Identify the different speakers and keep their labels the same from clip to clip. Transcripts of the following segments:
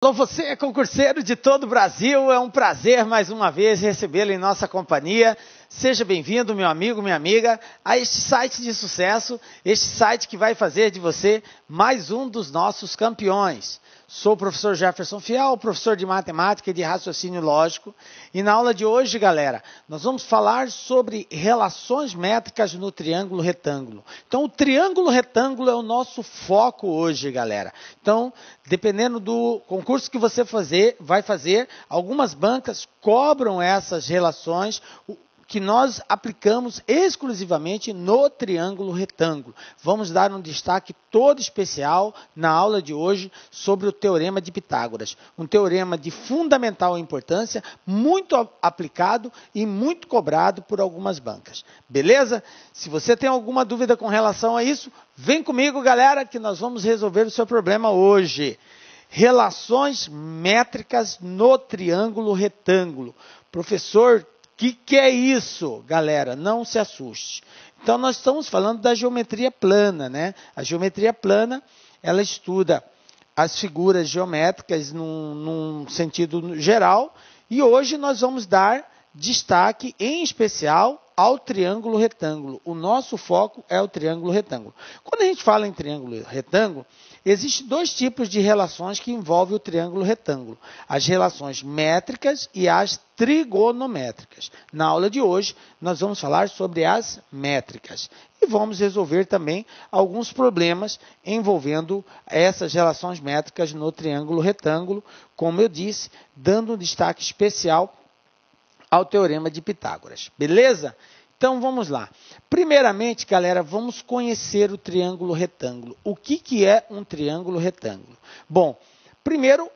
Speaker 1: Alô, você, concurseiro de todo o Brasil, é um prazer mais uma vez recebê-lo em nossa companhia. Seja bem-vindo, meu amigo, minha amiga, a este site de sucesso, este site que vai fazer de você mais um dos nossos campeões. Sou o professor Jefferson Fiel, professor de matemática e de raciocínio lógico, e na aula de hoje, galera, nós vamos falar sobre relações métricas no triângulo retângulo. Então, o triângulo retângulo é o nosso foco hoje, galera. Então, dependendo do concurso que você vai fazer, algumas bancas cobram essas relações que nós aplicamos exclusivamente no triângulo retângulo. Vamos dar um destaque todo especial na aula de hoje sobre o Teorema de Pitágoras. Um teorema de fundamental importância, muito aplicado e muito cobrado por algumas bancas. Beleza? Se você tem alguma dúvida com relação a isso, vem comigo, galera, que nós vamos resolver o seu problema hoje. Relações métricas no triângulo retângulo. Professor, o que é isso, galera? Não se assuste. Então, nós estamos falando da geometria plana, né? A geometria plana, ela estuda as figuras geométricas num sentido geral, e hoje nós vamos dar destaque, em especial, ao triângulo retângulo. O nosso foco é o triângulo retângulo. Quando a gente fala em triângulo retângulo, existem dois tipos de relações que envolvem o triângulo retângulo. As relações métricas e as trigonométricas. Na aula de hoje, nós vamos falar sobre as métricas. E vamos resolver também alguns problemas envolvendo essas relações métricas no triângulo retângulo, como eu disse, dando um destaque especial ao Teorema de Pitágoras. Beleza? Então, vamos lá. Primeiramente, galera, vamos conhecer o triângulo retângulo. O que é um triângulo retângulo? Bom, primeiro,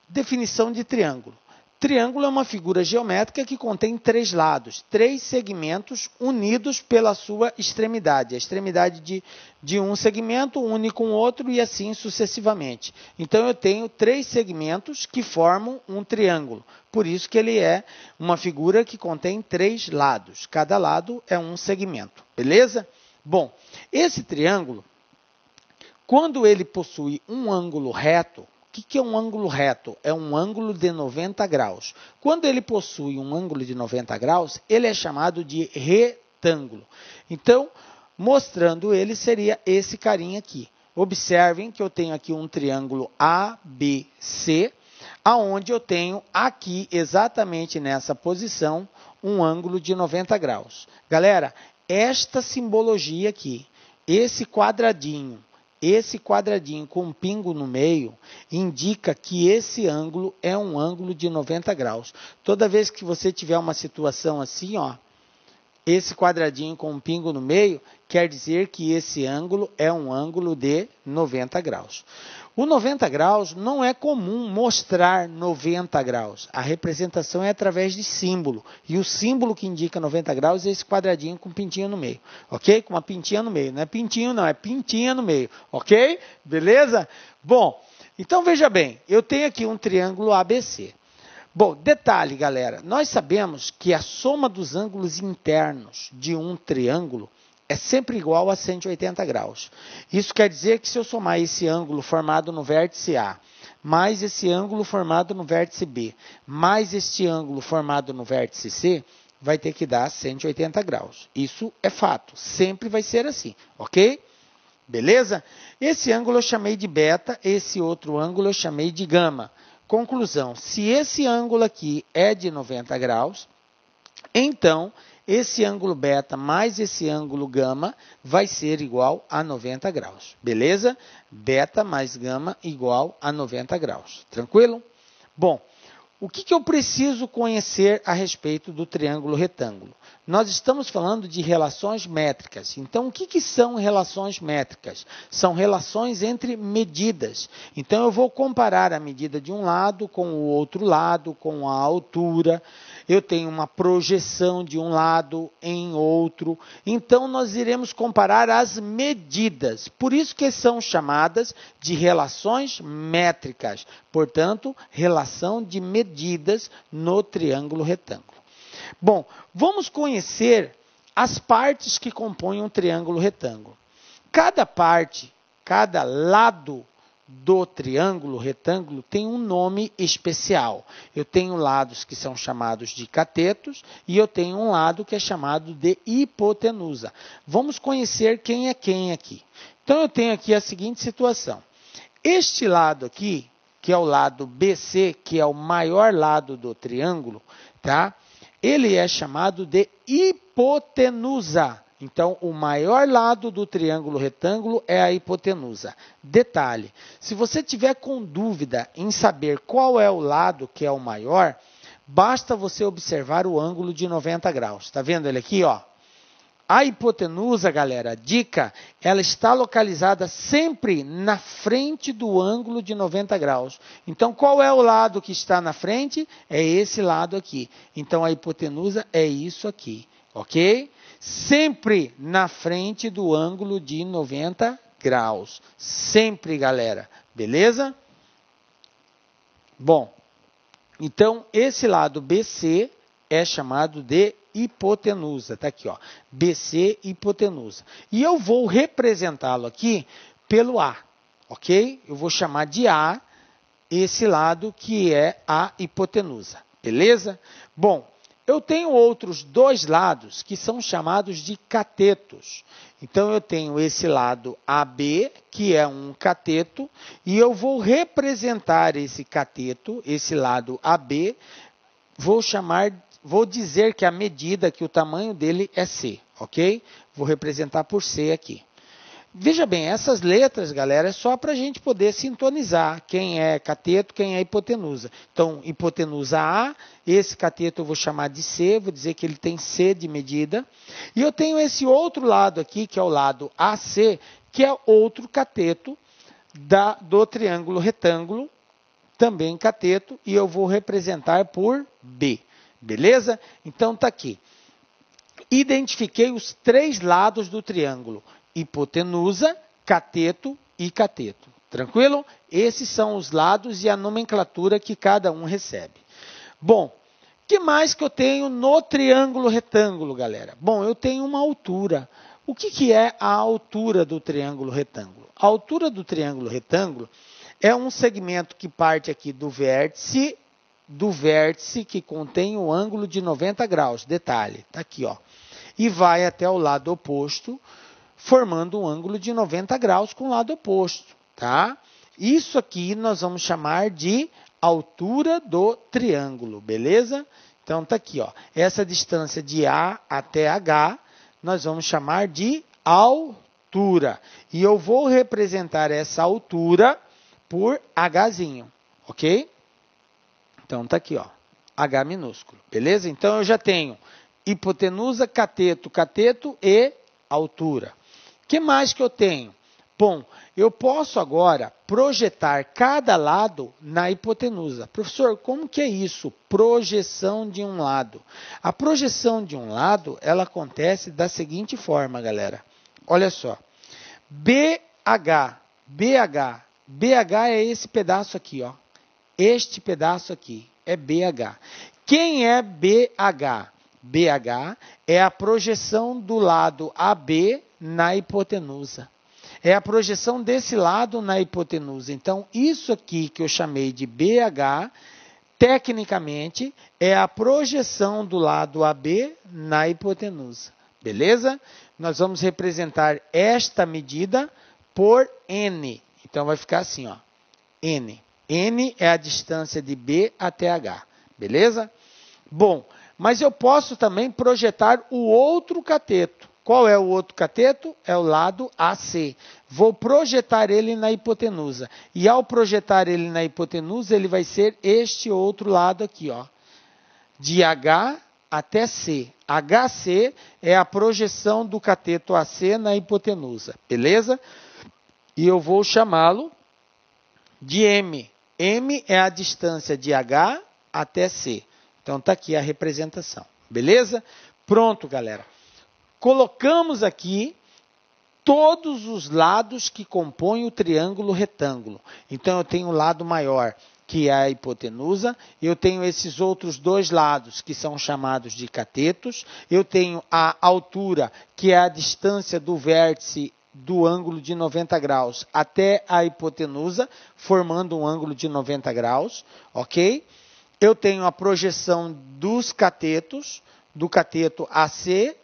Speaker 1: definição de triângulo. Triângulo é uma figura geométrica que contém três lados, três segmentos unidos pela sua extremidade. A extremidade de um segmento une com o outro e assim sucessivamente. Então, eu tenho três segmentos que formam um triângulo. Por isso que ele é uma figura que contém três lados. Cada lado é um segmento. Beleza? Bom, esse triângulo, quando ele possui um ângulo reto, o que é um ângulo reto? É um ângulo de 90 graus. Quando ele possui um ângulo de 90 graus, ele é chamado de retângulo. Então, mostrando ele, seria esse carinha aqui. Observem que eu tenho aqui um triângulo ABC, aonde eu tenho aqui, exatamente nessa posição, um ângulo de 90 graus. Galera, esta simbologia aqui, esse quadradinho com um pingo no meio, indica que esse ângulo é um ângulo de 90 graus. Toda vez que você tiver uma situação assim, ó, esse quadradinho com um pingo no meio, quer dizer que esse ângulo é um ângulo de 90 graus. O 90 graus não é comum mostrar 90 graus. A representação é através de símbolo. E o símbolo que indica 90 graus é esse quadradinho com pintinha no meio. Ok? Com uma pintinha no meio. Não é pintinho não, é pintinha no meio. Ok? Beleza? Bom, então veja bem. Eu tenho aqui um triângulo ABC. Bom, detalhe, galera. Nós sabemos que a soma dos ângulos internos de um triângulo é sempre igual a 180 graus. Isso quer dizer que se eu somar esse ângulo formado no vértice A, mais esse ângulo formado no vértice B, mais este ângulo formado no vértice C, vai ter que dar 180 graus. Isso é fato, sempre vai ser assim, ok? Beleza? Esse ângulo eu chamei de beta, esse outro ângulo eu chamei de gama. Conclusão, se esse ângulo aqui é de 90 graus, então esse ângulo beta mais esse ângulo gama vai ser igual a 90 graus. Beleza? Beta mais gama igual a 90 graus. Tranquilo? Bom, o que eu preciso conhecer a respeito do triângulo retângulo? Nós estamos falando de relações métricas. Então, o que são relações métricas? São relações entre medidas. Então, eu vou comparar a medida de um lado com o outro lado, com a altura. Eu tenho uma projeção de um lado em outro. Então, nós iremos comparar as medidas. Por isso que são chamadas de relações métricas. Portanto, relação de medidas no triângulo retângulo. Bom, vamos conhecer as partes que compõem um triângulo retângulo. Cada parte, cada lado do triângulo retângulo tem um nome especial. Eu tenho lados que são chamados de catetos e eu tenho um lado que é chamado de hipotenusa. Vamos conhecer quem é quem aqui. Então, eu tenho aqui a seguinte situação. Este lado aqui, que é o lado BC, que é o maior lado do triângulo, tá? Ele é chamado de hipotenusa. Então, o maior lado do triângulo retângulo é a hipotenusa. Detalhe, se você tiver com dúvida em saber qual é o lado que é o maior, basta você observar o ângulo de 90 graus. Está vendo ele aqui, ó? A hipotenusa, galera, dica, ela está localizada sempre na frente do ângulo de 90 graus. Então, qual é o lado que está na frente? É esse lado aqui. Então, a hipotenusa é isso aqui, ok? Sempre na frente do ângulo de 90 graus. Sempre, galera. Beleza? Bom, então esse lado BC é chamado de hipotenusa. Está aqui, ó. BC hipotenusa. E eu vou representá-lo aqui pelo A, ok? Eu vou chamar de A esse lado que é a hipotenusa. Beleza? Bom, eu tenho outros dois lados que são chamados de catetos. Então, eu tenho esse lado AB, que é um cateto, e eu vou representar esse cateto, esse lado AB, vou dizer que a medida, que o tamanho dele é C, ok? Vou representar por C aqui. Veja bem, essas letras, galera, é só para a gente poder sintonizar quem é cateto, quem é hipotenusa. Então, hipotenusa A, esse cateto eu vou chamar de C, vou dizer que ele tem C de medida. E eu tenho esse outro lado aqui, que é o lado AC, que é outro cateto do triângulo retângulo, também cateto, e eu vou representar por B. Beleza? Então, está aqui. Identifiquei os três lados do triângulo. Hipotenusa, cateto e cateto. Tranquilo? Esses são os lados e a nomenclatura que cada um recebe. Bom, o que mais que eu tenho no triângulo retângulo, galera? Bom, eu tenho uma altura. O que é a altura do triângulo retângulo? A altura do triângulo retângulo é um segmento que parte aqui do vértice que contém o ângulo de 90 graus. Detalhe, está aqui, ó. E vai até o lado oposto, formando um ângulo de 90 graus com o lado oposto, tá? Isso aqui nós vamos chamar de altura do triângulo, beleza? Então, tá aqui, ó. Essa distância de A até H, nós vamos chamar de altura. E eu vou representar essa altura por Hzinho, ok? Então, tá aqui, ó. H minúsculo, beleza? Então, eu já tenho hipotenusa, cateto, cateto e altura. O que mais que eu tenho? Bom, eu posso agora projetar cada lado na hipotenusa. Professor, como que é isso? Projeção de um lado. A projeção de um lado, ela acontece da seguinte forma, galera. Olha só. BH é esse pedaço aqui, ó. Este pedaço aqui é BH. Quem é BH? BH é a projeção do lado AB na hipotenusa. É a projeção desse lado na hipotenusa. Então, isso aqui que eu chamei de BH, tecnicamente, é a projeção do lado AB na hipotenusa. Beleza? Nós vamos representar esta medida por N. Então, vai ficar assim, ó. N. N é a distância de B até H. Beleza? Bom, mas eu posso também projetar o outro cateto. Qual é o outro cateto? É o lado AC. Vou projetar ele na hipotenusa. E ao projetar ele na hipotenusa, ele vai ser este outro lado aqui, ó. De H até C. HC é a projeção do cateto AC na hipotenusa. Beleza? E eu vou chamá-lo de M. M é a distância de H até C. Então, está aqui a representação. Beleza? Pronto, galera. Colocamos aqui todos os lados que compõem o triângulo retângulo. Então, eu tenho o lado maior, que é a hipotenusa. Eu tenho esses outros dois lados, que são chamados de catetos. Eu tenho a altura, que é a distância do vértice do ângulo de 90 graus até a hipotenusa, formando um ângulo de 90 graus, ok? Eu tenho a projeção dos catetos, do cateto AC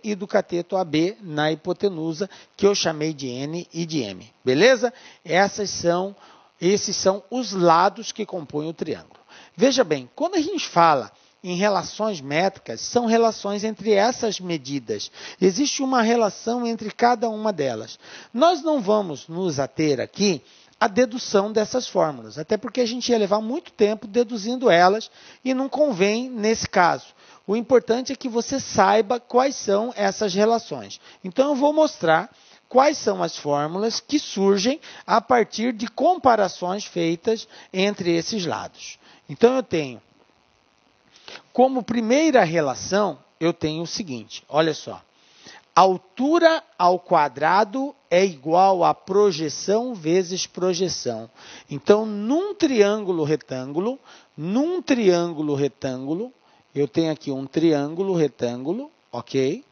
Speaker 1: e do cateto AB na hipotenusa, que eu chamei de N e de M, beleza? Esses são os lados que compõem o triângulo. Veja bem, quando a gente fala em relações métricas, são relações entre essas medidas. Existe uma relação entre cada uma delas. Nós não vamos nos ater aqui à dedução dessas fórmulas, até porque a gente ia levar muito tempo deduzindo elas e não convém nesse caso. O importante é que você saiba quais são essas relações. Então, eu vou mostrar quais são as fórmulas que surgem a partir de comparações feitas entre esses lados. Então, eu tenho, como primeira relação, eu tenho o seguinte, olha só. Altura ao quadrado é igual a projeção vezes projeção. Então, num triângulo retângulo, eu tenho aqui um triângulo retângulo, ok?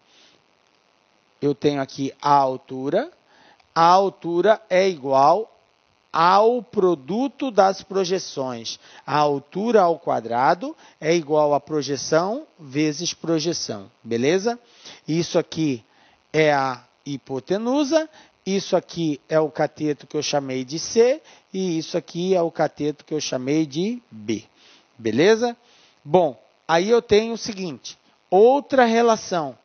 Speaker 1: Eu tenho aqui a altura é igual ao produto das projeções. A altura ao quadrado é igual a projeção vezes projeção, beleza? Isso aqui é a hipotenusa, isso aqui é o cateto que eu chamei de C, e isso aqui é o cateto que eu chamei de B, beleza? Bom, aí eu tenho o seguinte, outra relação,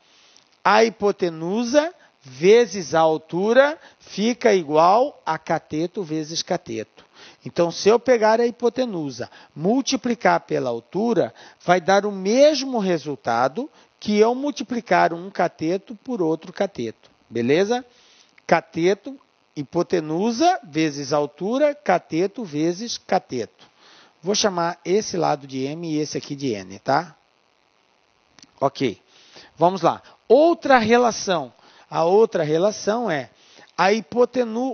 Speaker 1: a hipotenusa vezes a altura fica igual a cateto vezes cateto. Então, se eu pegar a hipotenusa, multiplicar pela altura, vai dar o mesmo resultado que eu multiplicar um cateto por outro cateto. Beleza? Cateto, hipotenusa vezes altura, cateto vezes cateto. Vou chamar esse lado de M e esse aqui de N, tá? Ok. Vamos lá. Outra relação. A outra relação é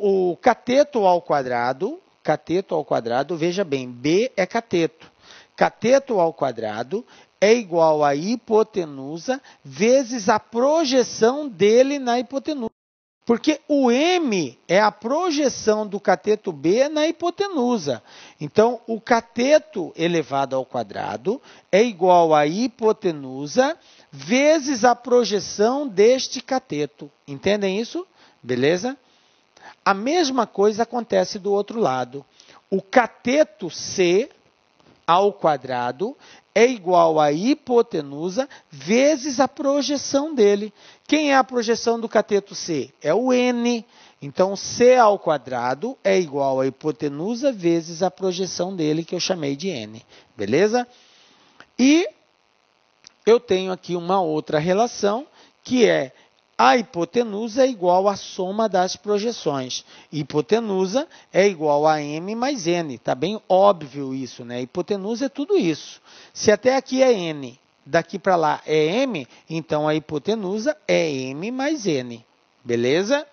Speaker 1: o cateto ao quadrado, veja bem, B é cateto. Cateto ao quadrado é igual a hipotenusa vezes a projeção dele na hipotenusa. Porque o M é a projeção do cateto B na hipotenusa. Então, o cateto elevado ao quadrado é igual a hipotenusa vezes a projeção deste cateto. Entendem isso? Beleza? A mesma coisa acontece do outro lado. O cateto C ao quadrado é igual a hipotenusa vezes a projeção dele. Quem é a projeção do cateto C? É o N. Então, C ao quadrado é igual a hipotenusa vezes a projeção dele, que eu chamei de N. Beleza? E eu tenho aqui uma outra relação, que é a hipotenusa é igual à soma das projeções. Hipotenusa é igual a M mais N. Está bem óbvio isso, né? Hipotenusa é tudo isso. Se até aqui é N, daqui para lá é M, então a hipotenusa é M mais N. Beleza?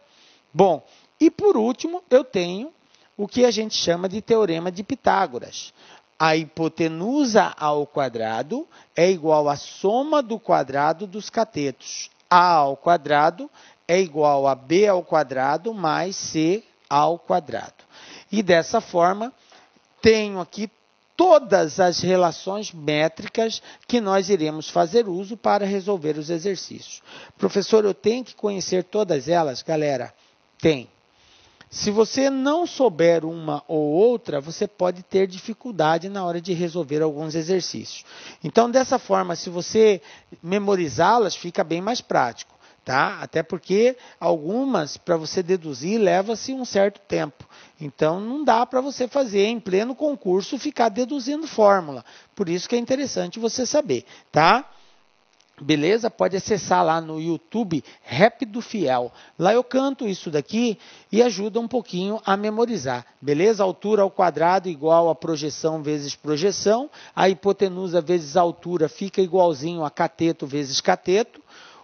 Speaker 1: Bom, e por último, eu tenho o que a gente chama de teorema de Pitágoras. A hipotenusa ao quadrado é igual à soma do quadrado dos catetos. A ao quadrado é igual a B ao quadrado mais C ao quadrado. E dessa forma, tenho aqui todas as relações métricas que nós iremos fazer uso para resolver os exercícios. Professor, eu tenho que conhecer todas elas? Galera, tem. Se você não souber uma ou outra, você pode ter dificuldade na hora de resolver alguns exercícios. Então, dessa forma, se você memorizá-las, fica bem mais prático, tá? Até porque algumas, para você deduzir, leva-se um certo tempo. Então, não dá para você fazer em pleno concurso ficar deduzindo fórmula. Por isso que é interessante você saber, tá? Beleza? Pode acessar lá no YouTube Rap do Fiel. Lá eu canto isso daqui e ajuda um pouquinho a memorizar. Beleza? Altura ao quadrado igual a projeção vezes projeção. A hipotenusa vezes altura fica igualzinho a cateto vezes cateto.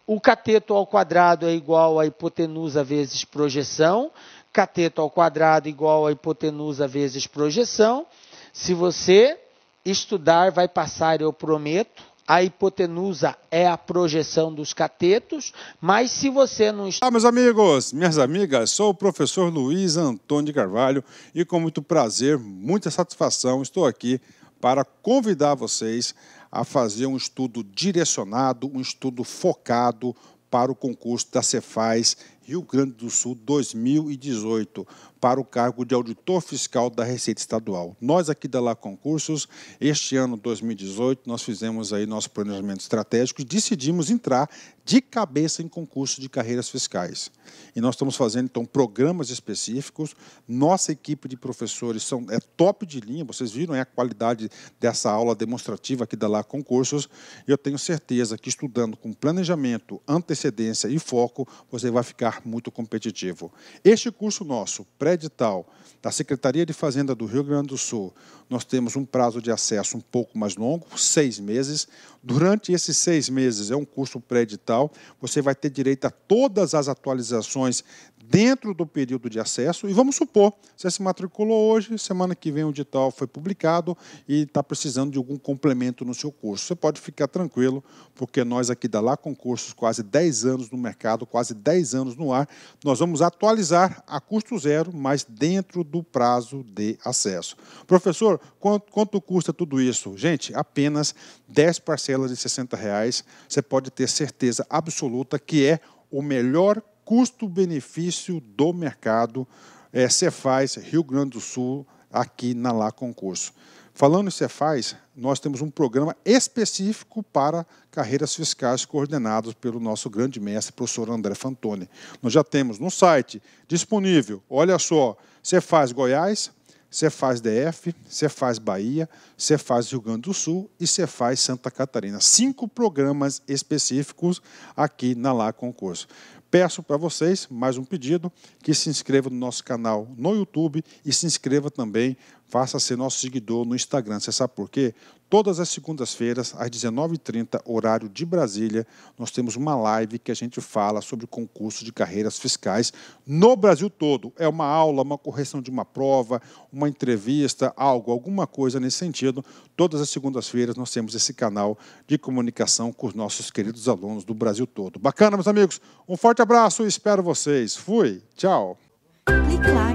Speaker 1: O cateto ao quadrado é igual a hipotenusa vezes projeção. Cateto ao quadrado igual a hipotenusa vezes projeção. Se você estudar, vai passar, eu prometo. a hipotenusa é a projeção dos catetos, mas se você não está...
Speaker 2: Olá, meus amigos, minhas amigas, sou o professor Luiz Antônio de Carvalho e com muito prazer, muita satisfação, estou aqui para convidar vocês a fazer um estudo direcionado, um estudo focado para o concurso da Cefaz Rio Grande do Sul 2018, para o cargo de auditor fiscal da Receita Estadual. Nós aqui da Lá Concursos, este ano 2018, nós fizemos aí nosso planejamento estratégico e decidimos entrar de cabeça em concurso de carreiras fiscais. E nós estamos fazendo, então, programas específicos. Nossa equipe de professores é top de linha, vocês viram a qualidade dessa aula demonstrativa aqui da Lá Concursos. E eu tenho certeza que estudando com planejamento, antecedência e foco, você vai ficar muito competitivo. Este curso nosso, pré-edital, da Secretaria de Fazenda do Rio Grande do Sul, nós temos um prazo de acesso um pouco mais longo, 6 meses. Durante esses 6 meses, é um curso pré-edital, você vai ter direito a todas as atualizações dentro do período de acesso. E vamos supor, você se matriculou hoje, semana que vem o edital foi publicado e está precisando de algum complemento no seu curso. Você pode ficar tranquilo, porque nós aqui da Lá Concursos, quase 10 anos no mercado, quase 10 anos no ar, nós vamos atualizar a custo zero, mas dentro do prazo de acesso. Professor, quanto custa tudo isso? Gente, apenas 10 parcelas de R$60. Você pode ter certeza absoluta que é o melhor custo-benefício do mercado Cefaz Rio Grande do Sul, aqui na Lá Concurso. Falando em Cefaz, nós temos um programa específico para carreiras fiscais coordenados pelo nosso grande mestre, professor André Fantoni. Nós já temos no site disponível, olha só, Cefaz Goiás, Cefaz DF, Cefaz Bahia, Cefaz Rio Grande do Sul e Cefaz Santa Catarina. 5 programas específicos aqui na Lá Concurso. Peço para vocês, mais um pedido, que se inscreva no nosso canal no YouTube e se inscreva também, faça ser nosso seguidor no Instagram. Você sabe por quê? Todas as segundas-feiras, às 19h30, horário de Brasília, nós temos uma live que a gente fala sobre concurso de carreiras fiscais no Brasil todo. É uma aula, uma correção de uma prova, uma entrevista, alguma coisa nesse sentido. Todas as segundas-feiras nós temos esse canal de comunicação com os nossos queridos alunos do Brasil todo. Bacana, meus amigos? Um forte abraço e espero vocês. Fui, tchau.
Speaker 3: Clique lá.